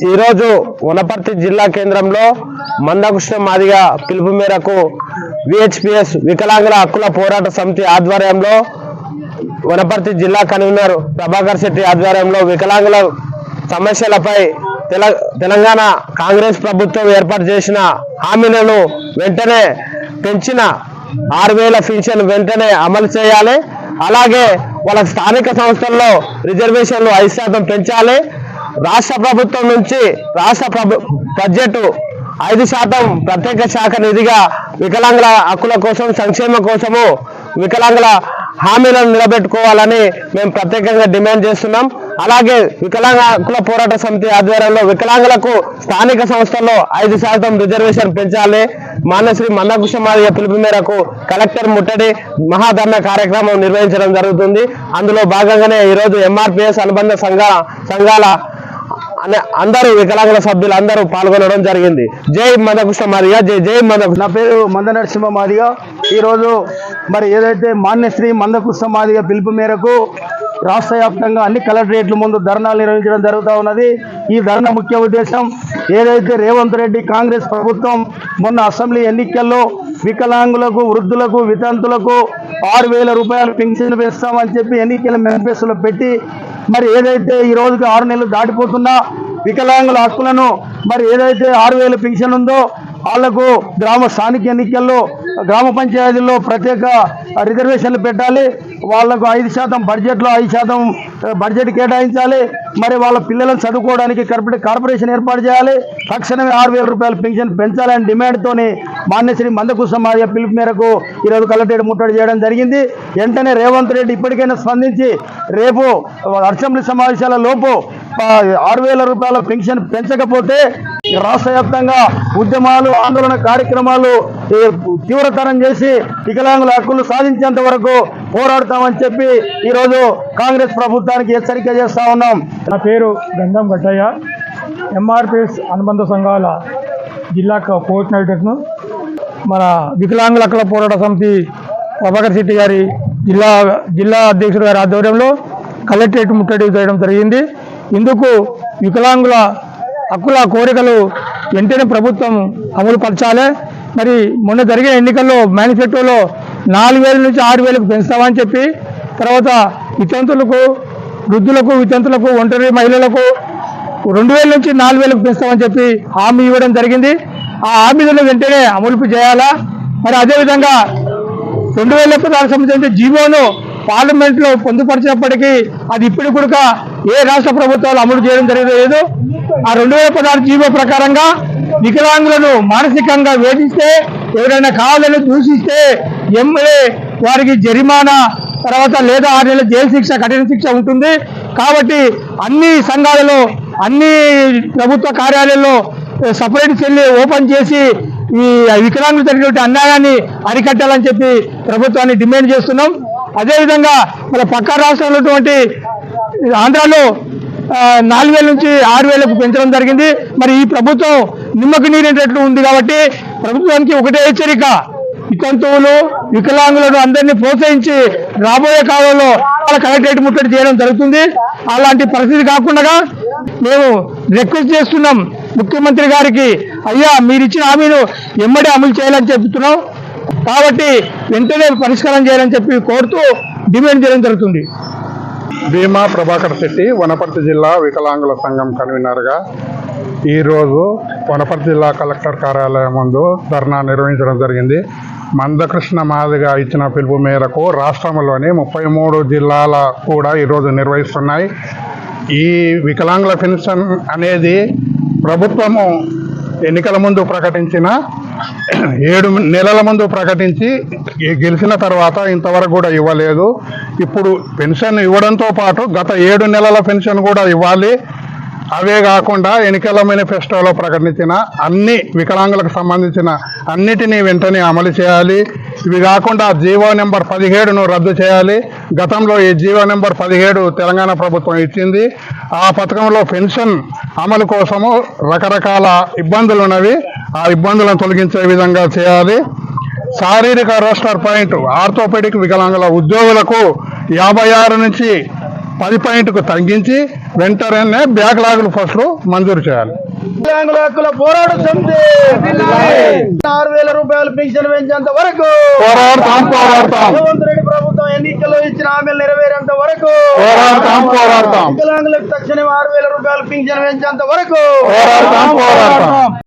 ఈరోజు వనపర్తి జిల్లా కేంద్రంలో మందకృష్ణ మాదిగ పిలుపు మేరకు విహెచ్పిఎస్ వికలాంగుల హక్కుల పోరాట సమితి ఆధ్వర్యంలో వనపర్తి జిల్లా కన్వీనర్ ప్రభాకర్ శెట్టి ఆధ్వర్యంలో వికలాంగుల సమస్యలపై తెలంగాణ కాంగ్రెస్ ప్రభుత్వం ఏర్పాటు చేసిన హామీలను వెంటనే పెంచిన 6,000 పింఛన్ వెంటనే అమలు చేయాలి. అలాగే వాళ్ళ స్థానిక సంస్థల్లో రిజర్వేషన్లు 5% పెంచాలి. రాష్ట్ర ప్రభుత్వం నుంచి బడ్జెట్ 5% ప్రత్యేక శాఖ నిధిగా వికలాంగుల హక్కుల కోసం సంక్షేమం కోసము వికలాంగుల హామీలను నిలబెట్టుకోవాలని మేము ప్రత్యేకంగా డిమాండ్ చేస్తున్నాం. అలాగే వికలాంగ హక్కుల పోరాట సమితి ఆధ్వర్యంలో వికలాంగులకు స్థానిక సంస్థల్లో 5% రిజర్వేషన్ పెంచాలి. మాన్యశ్రీ మందకృష్ణ మాదిగ పిలుపు మేరకు కలెక్టర్ ముట్టడి మహాధర్నా కార్యక్రమం నిర్వహించడం జరుగుతుంది. అందులో భాగంగానే ఈరోజు ఎంఆర్పిఎస్ అనుబంధ సంఘాల అందరూ వికలాంగుల సభ్యులు అందరూ పాల్గొనడం జరిగింది. జై మందకృష్ణ మాదిగ, జై జై మందకృష్ణ. నా పేరు మందనరసింహ మాదిగ. ఈరోజు మరి ఏదైతే మాన్యశ్రీ మందకృష్ణ మాదిగ పిలుపు మేరకు రాష్ట్ర వ్యాప్తంగా అన్ని కలెక్టరేట్ల ముందు ధర్నాలు నిర్వహించడం జరుగుతూ ఉన్నది. ఈ ధర్నా ముఖ్య ఉద్దేశం ఏదైతే రేవంత్ రెడ్డి కాంగ్రెస్ ప్రభుత్వం మొన్న అసెంబ్లీ ఎన్నికల్లో వికలాంగులకు, వృద్ధులకు, వితంతులకు 6,000 రూపాయలు పెన్షన్ పెంచుతామని చెప్పి ఎన్నికల మేనిఫెస్టోలో పెట్టి మరి ఏదైతే ఈ రోజుకి 6 నెలలు దాటిపోతున్నా వికలాంగుల హక్కులను మరి ఏదైతే 6,000 పెన్షన్ ఉందో వాళ్లకు స్థానిక ఎన్నికల్లో గ్రామ పంచాయతీల్లో ప్రత్యేక రిజర్వేషన్లు పెట్టాలి. వాళ్లకు 5% బడ్జెట్లో 5% బడ్జెట్ కేటాయించాలి. మరి వాళ్ళ పిల్లలను చదువుకోవడానికి కార్పొరేషన్ ఏర్పాటు చేయాలి. తక్షణమే 6,000 రూపాయల పెన్షన్ పెంచాలని డిమాండ్తోని మాన్యశ్రీ మందకృష్ణ మాదిగ పిలుపు మేరకు ఈరోజు కలెక్టరేట్ ముట్టడి చేయడం జరిగింది. వెంటనే రేవంత్ రెడ్డి ఇప్పటికైనా స్పందించి రేపు అసెంబ్లీ సమావేశాల లోపు 6,000 రూపాయల పెన్షన్ పెంచకపోతే రాష్ట్ర వ్యాప్తంగా ఉద్యమాలు, ఆందోళన కార్యక్రమాలు తీవ్రతరం చేసి వికలాంగుల హక్కులు సాధించేంత వరకు పోరాడతామని చెప్పి ఈరోజు కాంగ్రెస్ ప్రభుత్వానికి హెచ్చరిక చేస్తా ఉన్నాం. నా పేరు గంధం గట్టయ్య, ఎంఆర్పిఎస్ అనుబంధ సంఘాల జిల్లా కోఆర్డినేటర్ను. మన వికలాంగుల హక్కుల పోరాట సమితి ప్రభాకర్ శెట్టి గారి జిల్లా అధ్యక్షుడు గారి ఆధ్వర్యంలో కలెక్టరేట్ ముట్టడి చేయడం జరిగింది. ఇందుకు వికలాంగుల హక్కుల కోరికలు వెంటనే ప్రభుత్వం అమలు పరచాలి. మరి మొన్న జరిగిన ఎన్నికల్లో మేనిఫెస్టోలో 4,000 నుంచి 6,000కు పెంచుతామని చెప్పి, తర్వాత వితంతులకు, వృద్ధులకు, వితంతులకు, ఒంటరి మహిళలకు 2,000 నుంచి 4,000కు పెంచుతామని చెప్పి హామీ ఇవ్వడం జరిగింది. ఆ హామీలను వెంటనే అమలు చేయాలా. మరి అదేవిధంగా 2016 సంబంధించిన జీవోను పార్లమెంట్లో పొందుపరిచినప్పటికీ అది ఇప్పుడు కూడా ఏ రాష్ట్ర ప్రభుత్వాలు అమలు చేయడం జరగలేదు. ఆ 2016 జీవో ప్రకారంగా వికలాంగులను మానసికంగా వేధిస్తే, ఎవరైనా కావాలని దూషిస్తే ఎమ్మెల్యే వారికి జరిమానా, తర్వాత లేదా 6 నెలల జైలు శిక్ష, కఠిన శిక్ష ఉంటుంది. కాబట్టి అన్ని సంఘాలలో, అన్ని ప్రభుత్వ కార్యాలయాల్లో సపరేట్ సెల్ ఓపెన్ చేసి ఈ వికలాంగులు జరిగినటువంటి అన్యాయాన్ని అరికట్టాలని చెప్పి ప్రభుత్వాన్ని డిమాండ్ చేస్తున్నాం. అదేవిధంగా మన పక్క రాష్ట్రంలో ఉన్నటువంటి ఆంధ్రాలో 4,000 నుంచి 6,000కు పెంచడం జరిగింది. మరి ఈ ప్రభుత్వం నిమ్మకు నీరేటట్లు ఉంది. కాబట్టి ప్రభుత్వానికి ఒకటే హెచ్చరిక, వితంతువులు, వికలాంగులను అందరినీ ప్రోత్సహించి రాబోయే కాలంలో కలెక్టరేట్ ముట్టడి చేయడం జరుగుతుంది. అలాంటి పరిస్థితి కాకుండా మేము రిక్వెస్ట్ చేస్తున్నాం ముఖ్యమంత్రి గారికి, అయ్యా మీరు ఇచ్చిన హామీను ఎమ్మడే అమలు చేయాలని చెప్తున్నాం. కాబట్టి వెంటనే పరిష్కారం చేయాలని చెప్పి కోరుతూ డిమాండ్ చేయడం జరుగుతుంది. భీమా ప్రభాకర్ శెట్టి, వనపర్తి జిల్లా వికలాంగుల సంఘం కన్వీనర్గా ఈరోజు వనపర్తి జిల్లా కలెక్టర్ కార్యాలయం ముందు ధర్నా నిర్వహించడం జరిగింది. మందకృష్ణ మాదిగ ఇచ్చిన పిలుపు మేరకు రాష్ట్రంలోని 33 జిల్లాల కూడా ఈరోజు నిర్వహిస్తున్నాయి. ఈ వికలాంగుల పెన్షన్ అనేది ప్రభుత్వము ఎన్నికల ముందు ప్రకటించిన 7 నెలల ముందు ప్రకటించి గెలిచిన తర్వాత ఇంతవరకు కూడా ఇవ్వలేదు. ఇప్పుడు పెన్షన్ ఇవ్వడంతో పాటు గత 7 నెలల పెన్షన్ కూడా ఇవ్వాలి. అవే కాకుండా ఎన్నికల మేనిఫెస్టోలో ప్రకటించిన అన్ని వికలాంగులకు సంబంధించిన అన్నిటినీ వెంటనే అమలు చేయాలి. ఇవి కాకుండా జీవో నెంబర్ 17ను రద్దు చేయాలి. గతంలో ఈ జీవో నెంబర్ 17 తెలంగాణ ప్రభుత్వం ఇచ్చింది. ఆ పథకంలో పెన్షన్ అమలు కోసము రకరకాల ఇబ్బందులు ఉన్నవి. ఆ ఇబ్బందులను తొలగించే విధంగా చేయాలి. శారీరక రోస్టర్ పాయింట్ ఆర్థోపెడిక్ వికలాంగుల ఉద్యోగులకు 56 నుంచి 10 తగ్గించి వెంటనే బ్యాక్లాగులు ఫస్ట్ మంజూరు చేయాలి. వికలాంగుల హక్కుల పోరాట సమితి 6,000 రూపాయలు పెన్షన్ పెంచేంత వరకు పోరాడతాం. రేవంత్ రెడ్డి ప్రభుత్వం ఎన్నికల్లో ఇచ్చిన హామీలు నెరవేరేంత వరకు పోరాడతాం. వికలాంగులకు తక్షణం 6,000 రూపాయలు పెన్షన్ పెంచేంత వరకు పోరాడతాం.